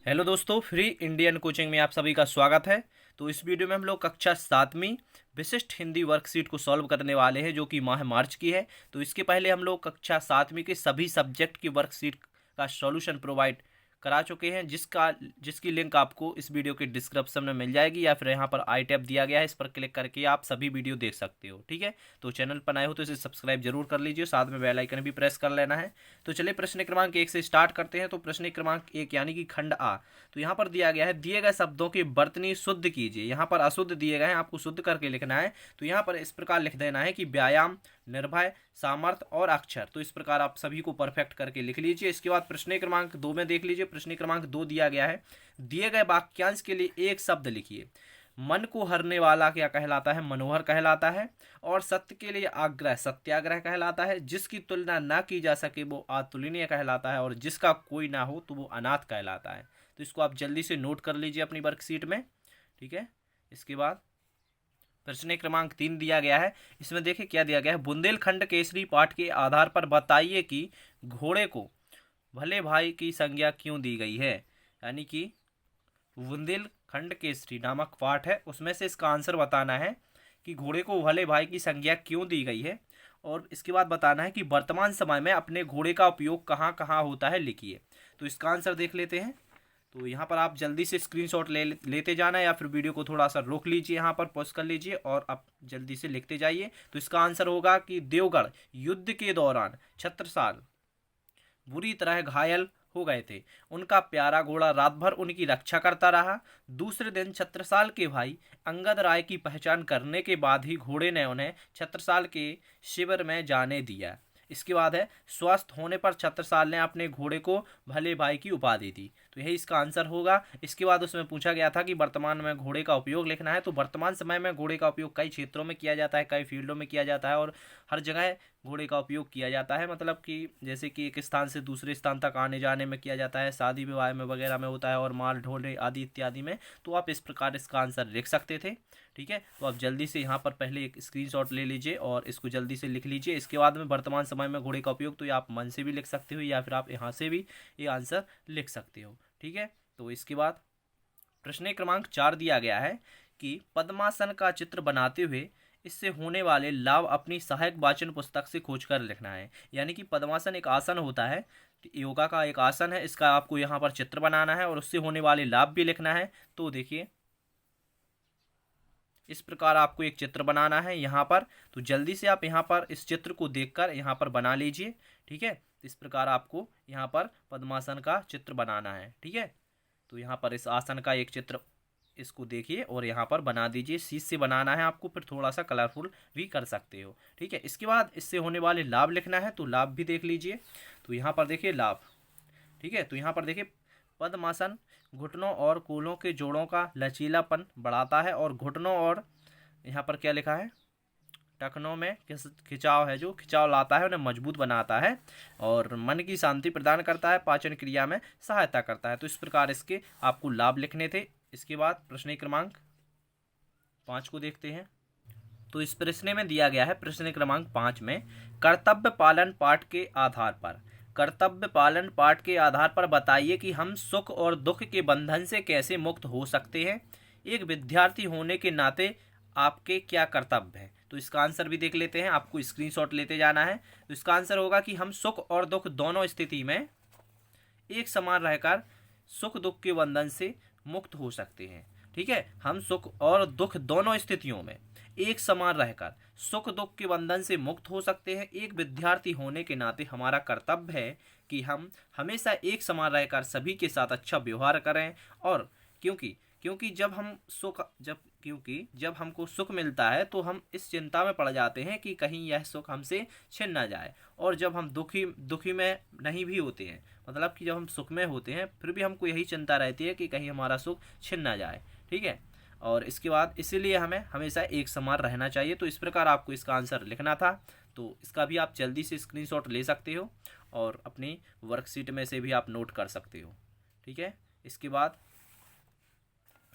Hello दोस्तों, free Indian coaching में आप सभी का स्वागत है। तो इस वीडियो में हम लोग कक्षा 7वीं विशिष्ट हिंदी वर्कशीट को सॉल्व करने वाले हैं, जो कि माह मार्च की है। तो इसके पहले हम लोग कक्षा 7वीं के सभी सब्जेक्ट की वर्कशीट का सॉल्यूशन प्रोवाइड करा चुके हैं, जिसकी लिंक आपको इस वीडियो के डिस्क्रिप्शन में मिल जाएगी, या फिर यहाँ पर आई टैब दिया गया है, इस पर क्लिक करके आप सभी वीडियो देख सकते हो। ठीक है, तो चैनल पर नए हो तो इसे सब्सक्राइब जरूर कर लीजिए, साथ में बेल आइकन भी प्रेस कर लेना है। तो चलिए प्रश्न क्रमांक 1 से स्टार्ट करते हैं। तो प्रश्न क्रमांक 1 यानी कि खंड आ, तो यहाँ पर दिया गया है, दिए गए शब्दों की वर्तनी शुद्ध कीजिए। यहाँ पर अशुद्ध दिए गए हैं, आपको शुद्ध करके लिखना है। तो यहाँ पर इस प्रकार लिख देना है कि व्यायाम, निर्भय, सामर्थ्य और अक्षर। तो इस प्रकार आप सभी को परफेक्ट करके लिख लीजिए। इसके बाद प्रश्न क्रमांक 2 में देख लीजिए। प्रश्न क्रमांक 2 दिया गया है, दिए गए वाक्यांश के लिए एक शब्द लिखिए। मन को हरने वाला क्या कहलाता है? मनोहर कहलाता है। और सत्य के लिए आग्रह सत्याग्रह कहलाता है। जिसकी तुलना ना की जा सके वो अतुलनीय कहलाता है। और जिसका कोई ना हो तो वो अनाथ कहलाता है। तो इसको आप जल्दी से नोट कर लीजिए अपनी वर्कशीट में। ठीक है, इसके बाद प्रश्न क्रमांक 3 दिया गया है। इसमें देखिए क्या दिया गया है, बुंदेलखंड केसरी पाठ के आधार पर बताइए कि घोड़े को भले भाई की संज्ञा क्यों दी गई है। यानी कि बुंदेलखंड केसरी नामक पाठ है, उसमें से इसका आंसर बताना है कि घोड़े को भले भाई की संज्ञा क्यों दी गई है। और इसके बाद बताना है कि वर्तमान समय में अपने घोड़े का उपयोग कहाँ कहाँ होता है, लिखिए। तो इसका आंसर देख लेते हैं। तो यहाँ पर आप जल्दी से स्क्रीनशॉट लेते जाना, या फिर वीडियो को थोड़ा सा रोक लीजिए, यहाँ पर पॉज कर लीजिए और आप जल्दी से लिखते जाइए। तो इसका आंसर होगा कि देवगढ़ युद्ध के दौरान छत्रसाल बुरी तरह घायल हो गए थे। उनका प्यारा घोड़ा रात भर उनकी रक्षा करता रहा। दूसरे दिन छत्रसाल के भाई अंगद राय की पहचान करने के बाद ही घोड़े ने उन्हें छत्रसाल के शिविर में जाने दिया। इसके बाद है, स्वस्थ होने पर छत्रसाल ने अपने घोड़े को भले भाई की उपाधि दी। तो यही इसका आंसर होगा। इसके बाद उसमें पूछा गया था कि वर्तमान में घोड़े का उपयोग लिखना है। तो वर्तमान समय में घोड़े का उपयोग कई क्षेत्रों में किया जाता है, कई फील्डों में किया जाता है, और हर जगह घोड़े का उपयोग किया जाता है। मतलब कि जैसे कि एक स्थान से दूसरे स्थान तक आने जाने में किया जाता है, शादी विवाह में वगैरह में होता है, और माल ढोने आदि इत्यादि में। तो आप इस प्रकार इसका आंसर लिख सकते थे। ठीक है, तो आप जल्दी से यहाँ पर पहले एक स्क्रीनशॉट ले लीजिए और इसको जल्दी से लिख लीजिए। इसके बाद में वर्तमान समय में घोड़े का उपयोग, तो ये आप मन से भी लिख सकते हो, या फिर आप यहाँ से भी ये आंसर लिख सकते हो। ठीक है, तो इसके बाद प्रश्न क्रमांक 4 दिया गया है कि पद्मासन का चित्र बनाते हुए इससे होने वाले लाभ अपनी सहायक वाचन पुस्तक से खोजकर लिखना है। यानी कि पद्मासन एक आसन होता है, योगा का एक आसन है, इसका आपको यहाँ पर चित्र बनाना है और उससे होने वाले लाभ भी लिखना है। तो देखिए इस प्रकार आपको एक चित्र बनाना है यहाँ पर। तो जल्दी से आप यहाँ पर इस चित्र को देखकर यहाँ पर बना लीजिए। ठीक है, इस प्रकार आपको यहाँ पर पद्मासन का चित्र बनाना है। ठीक है, तो यहाँ पर इस आसन का एक चित्र इसको देखिए और यहाँ पर बना दीजिए। शीट से बनाना है आपको, फिर थोड़ा सा कलरफुल भी कर सकते हो। ठीक है, इसके बाद इससे होने वाले लाभ लिखना है। तो लाभ भी देख लीजिए। तो यहाँ पर देखिए लाभ। ठीक है, तो यहाँ पर देखिए पद्मासन घुटनों और कूल्हों के जोड़ों का लचीलापन बढ़ाता है, और घुटनों और यहाँ पर क्या लिखा है, टखनों में खिंचाव है, जो खिंचाव लाता है, उन्हें मजबूत बनाता है, और मन की शांति प्रदान करता है, पाचन क्रिया में सहायता करता है। तो इस प्रकार इसके आपको लाभ लिखने थे। इसके बाद प्रश्न क्रमांक 5 को देखते हैं। तो इस प्रश्न में दिया गया है, प्रश्न क्रमांक 5 में, कर्तव्य पालन पाठ के आधार पर, कर्तव्य पालन पाठ के आधार पर बताइए कि हम सुख और दुख के बंधन से कैसे मुक्त हो सकते हैं। एक विद्यार्थी होने के नाते आपके क्या कर्तव्य है। तो इसका आंसर भी देख लेते हैं, आपको स्क्रीनशॉट लेते जाना है। तो इसका आंसर होगा कि हम सुख और दुख दोनों स्थिति में एक समान रहकर सुख दुख के बंधन से मुक्त हो सकते हैं। ठीक है, हम सुख और दुख दोनों स्थितियों में एक समान रहकर सुख दुख के बंधन से मुक्त हो सकते हैं। एक विद्यार्थी होने के नाते हमारा कर्तव्य है कि हम हमेशा एक समान रहकर सभी के साथ अच्छा व्यवहार करें। और क्योंकि क्योंकि जब हम सुख जब क्योंकि जब हमको सुख मिलता है तो हम इस चिंता में पड़ जाते हैं कि कहीं यह सुख हमसे छिन ना जाए। और जब हम दुखी में नहीं भी होते हैं, मतलब कि जब हम सुख में होते हैं, फिर भी हमको यही चिंता रहती है कि कहीं हमारा सुख छिन ना जाए। ठीक है, और इसके बाद इसीलिए हमें हमेशा एक समान रहना चाहिए। तो इस प्रकार आपको इसका आंसर लिखना था। तो इसका भी आप जल्दी से स्क्रीनशॉट ले सकते हो और अपनी वर्कशीट में से भी आप नोट कर सकते हो। ठीक है, इसके बाद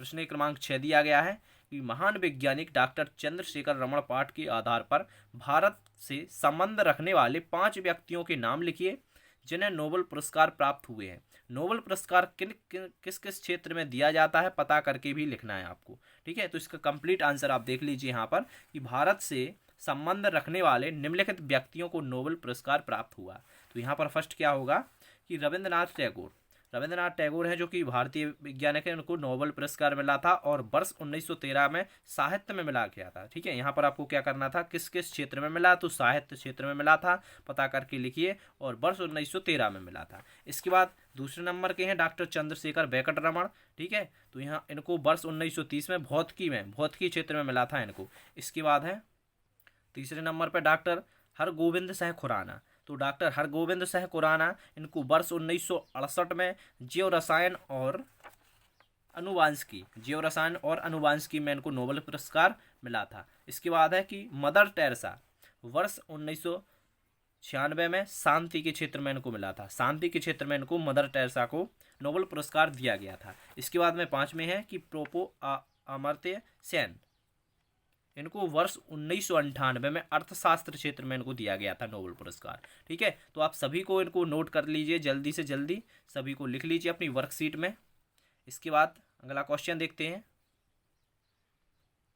प्रश्न क्रमांक 6 दिया गया है कि महान वैज्ञानिक डॉक्टर चंद्रशेखर रमण पाठ के आधार पर भारत से संबंध रखने वाले 5 व्यक्तियों के नाम लिखिए। जिन्हें नोबेल पुरस्कार प्राप्त हुए हैं। नोबेल पुरस्कार किस किस क्षेत्र में दिया जाता है पता करके भी लिखना है आपको, ठीक है। तो इसका कंप्लीट आंसर आप देख लीजिए यहाँ पर कि भारत से संबंध रखने वाले निम्नलिखित व्यक्तियों को नोबेल पुरस्कार प्राप्त हुआ। तो यहाँ पर फर्स्ट क्या होगा कि रविंद्रनाथ टैगोर हैं जो कि भारतीय वैज्ञानिक हैं, उनको नोबेल पुरस्कार मिला था और वर्ष 1913 में साहित्य में मिला गया था, ठीक है। यहाँ पर आपको क्या करना था, किस किस क्षेत्र में मिला, तो साहित्य क्षेत्र में मिला था, पता करके लिखिए, और वर्ष 1913 में मिला था। इसके बाद दूसरे नंबर के हैं डॉक्टर चंद्रशेखर वेंकटरमण, ठीक है। तो यहाँ इनको वर्ष 1930 में भौतिकी क्षेत्र में मिला था इनको। इसके बाद है तीसरे नंबर पर डॉक्टर हरगोविंद शाह खुराना। तो डॉक्टर हरगोविंद शाह खुराना इनको वर्ष 1968 में जीव रसायन और अनुवांशिकी में इनको नोबेल पुरस्कार मिला था। इसके बाद है कि मदर टेरेसा वर्ष 1996 में शांति के क्षेत्र में इनको मिला था। शांति के क्षेत्र में इनको मदर टेरेसा को नोबेल पुरस्कार दिया गया था। इसके बाद में पांचवें है कि प्रोपो अमर्त्य सेन, इनको वर्ष 1998 में अर्थशास्त्र क्षेत्र में इनको दिया गया था नोबेल पुरस्कार, ठीक है। तो आप सभी को इनको नोट कर लीजिए, जल्दी से जल्दी सभी को लिख लीजिए अपनी वर्कशीट में। इसके बाद अगला क्वेश्चन देखते हैं।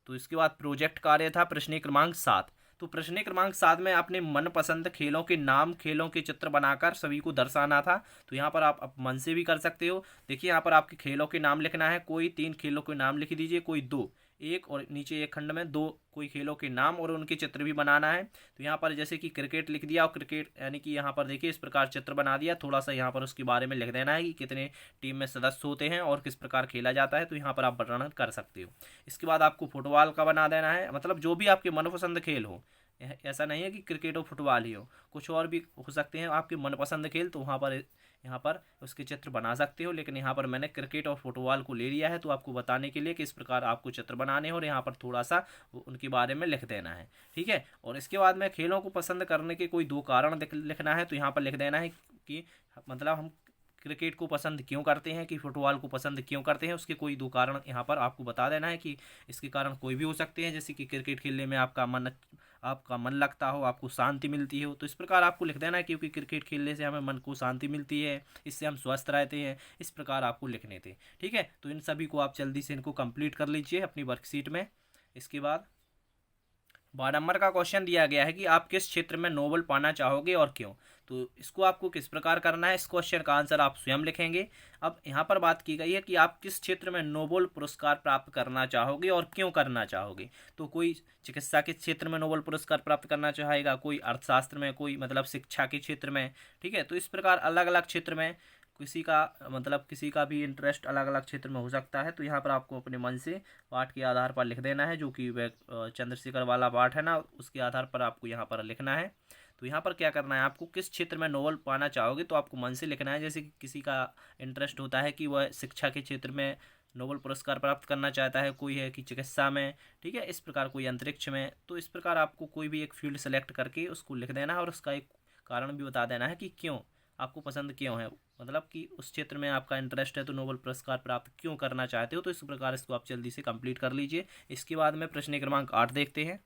तो इसके बाद प्रोजेक्ट कार्य था प्रश्न क्रमांक 7। तो प्रश्न क्रमांक 7 में अपने मनपसंद खेलों के नाम, खेलों के चित्र बनाकर सभी को दर्शाना था। तो यहाँ पर आप मन से भी कर सकते हो। देखिए यहाँ पर आपके खेलों के नाम लिखना है, कोई 3 खेलों के नाम लिख दीजिए, कोई 2, एक और नीचे एक खंड में 2 कोई खेलों के नाम और उनके चित्र भी बनाना है। तो यहाँ पर जैसे कि क्रिकेट लिख दिया, और क्रिकेट यानी कि यहाँ पर देखिए इस प्रकार चित्र बना दिया, थोड़ा सा यहाँ पर उसके बारे में लिख देना है कि कितने टीम में सदस्य होते हैं और किस प्रकार खेला जाता है। तो यहाँ पर आप वर्णन कर सकते हो। इसके बाद आपको फुटबॉल का बना देना है, मतलब जो भी आपके मनपसंद खेल हो, ऐसा नहीं है कि क्रिकेट और फुटबॉल ही हो, कुछ और भी हो सकते हैं आपके मनपसंद खेल। तो यहाँ पर उसके चित्र बना सकते हो, लेकिन यहाँ पर मैंने क्रिकेट और फुटबॉल को ले लिया है तो आपको बताने के लिए कि इस प्रकार आपको चित्र बनाने हैं और यहाँ पर थोड़ा सा उनके बारे में लिख देना है, ठीक है। और इसके बाद में खेलों को पसंद करने के कोई 2 कारण लिखना है। तो यहाँ पर लिख देना है कि मतलब हम क्रिकेट को पसंद क्यों करते हैं, कि फुटबॉल को पसंद क्यों करते हैं, उसके कोई 2 कारण यहाँ पर आपको बता देना है कि इसके कारण कोई भी हो सकते हैं, जैसे कि क्रिकेट खेलने में आपका मन लगता हो, आपको शांति मिलती हो। तो इस प्रकार आपको लिख देना है क्योंकि क्रिकेट खेलने से हमें मन को शांति मिलती है, इससे हम स्वस्थ रहते हैं। इस प्रकार आपको लिखने थे, ठीक है। तो इन सभी को आप जल्दी से इनको कंप्लीट कर लीजिए अपनी वर्कशीट में। इसके बाद 12 नंबर का क्वेश्चन दिया गया है कि आप किस क्षेत्र में नोबेल पाना चाहोगे और क्यों। तो इसको आपको किस प्रकार करना है, इस क्वेश्चन का आंसर आप स्वयं लिखेंगे। अब यहाँ पर बात की गई है कि आप किस क्षेत्र में नोबेल पुरस्कार प्राप्त करना चाहोगे और क्यों करना चाहोगे। तो कोई चिकित्सा के क्षेत्र में नोबेल पुरस्कार प्राप्त करना चाहेगा, कोई अर्थशास्त्र में, कोई मतलब शिक्षा के क्षेत्र में, ठीक है। तो इस प्रकार अलग अलग क्षेत्र में किसी का भी इंटरेस्ट अलग अलग क्षेत्र में हो सकता है। तो यहाँ पर आपको अपने मन से पाठ के आधार पर लिख देना है, जो कि चंद्रशेखर वाला पाठ है ना, उसके आधार पर आपको यहाँ पर लिखना है। तो यहाँ पर क्या करना है, आपको किस क्षेत्र में नोबेल पाना चाहोगे तो आपको मन से लिखना है। जैसे कि किसी का इंटरेस्ट होता है कि वह शिक्षा के क्षेत्र में नोबेल पुरस्कार प्राप्त करना चाहता है, कोई है कि चिकित्सा में, ठीक है, इस प्रकार कोई अंतरिक्ष में। तो इस प्रकार आपको कोई भी एक फील्ड सेलेक्ट करके उसको लिख देना है और उसका एक कारण भी बता देना है कि क्यों आपको पसंद क्यों है, मतलब कि उस क्षेत्र में आपका इंटरेस्ट है तो नोबेल पुरस्कार प्राप्त क्यों करना चाहते हो। तो इस प्रकार इसको आप जल्दी से कंप्लीट कर लीजिए। इसके बाद में प्रश्न क्रमांक 8 देखते हैं।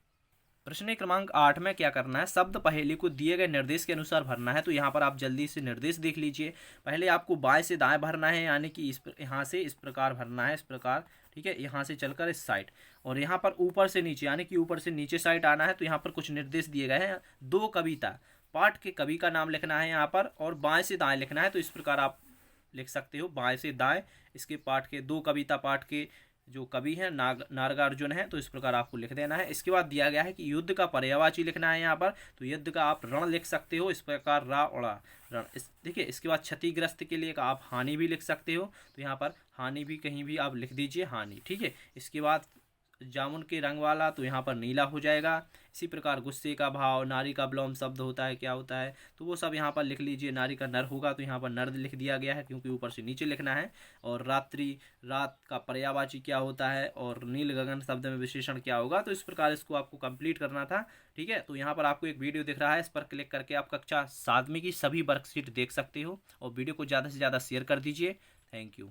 प्रश्न क्रमांक 8 में क्या करना है, शब्द पहेली को दिए गए निर्देश के अनुसार भरना है। तो यहाँ पर आप जल्दी से निर्देश देख लीजिए। पहले आपको बाएं से दाएं भरना है, यानी कि यहाँ से इस प्रकार भरना है, इस प्रकार, ठीक है, यहाँ से चलकर इस साइड, और यहाँ पर ऊपर से नीचे, यानी कि ऊपर से नीचे साइड आना है। तो यहाँ पर कुछ निर्देश दिए गए हैं। 2 कविता पाठ के कवि का नाम लिखना है यहाँ पर, और बाएं से दाएं लिखना है। तो इस प्रकार आप लिख सकते हो, बाएं से दाएं इसके पाठ के 2 कविता पाठ के जो कवि हैं नागार्जुन है। तो इस प्रकार आपको लिख देना है। इसके बाद दिया गया है कि युद्ध का पर्यायवाची लिखना है यहाँ पर। तो युद्ध का आप रण लिख सकते हो, इस प्रकार रा उड़ा रण, देखिए। इसके बाद क्षतिग्रस्त के लिए आप हानि भी लिख सकते हो। तो यहाँ पर हानि भी कहीं भी आप लिख दीजिए, हानि, ठीक है। इसके बाद जामुन के रंग वाला, तो यहाँ पर नीला हो जाएगा। इसी प्रकार गुस्से का भाव, नारी का विलोम शब्द होता है, क्या होता है, तो वो सब यहाँ पर लिख लीजिए। नारी का नर होगा तो यहाँ पर नर्द लिख दिया गया है, क्योंकि ऊपर से नीचे लिखना है। और रात का पर्यायवाची क्या होता है, और नील गगन शब्द में विशेषण क्या होगा। तो इस प्रकार इसको आपको कंप्लीट करना था, ठीक है। तो यहाँ पर आपको एक वीडियो दिख रहा है, इस पर क्लिक करके आप कक्षा 7वीं की सभी वर्कशीट देख सकते हो, और वीडियो को ज़्यादा से ज़्यादा शेयर कर दीजिए। Thank you.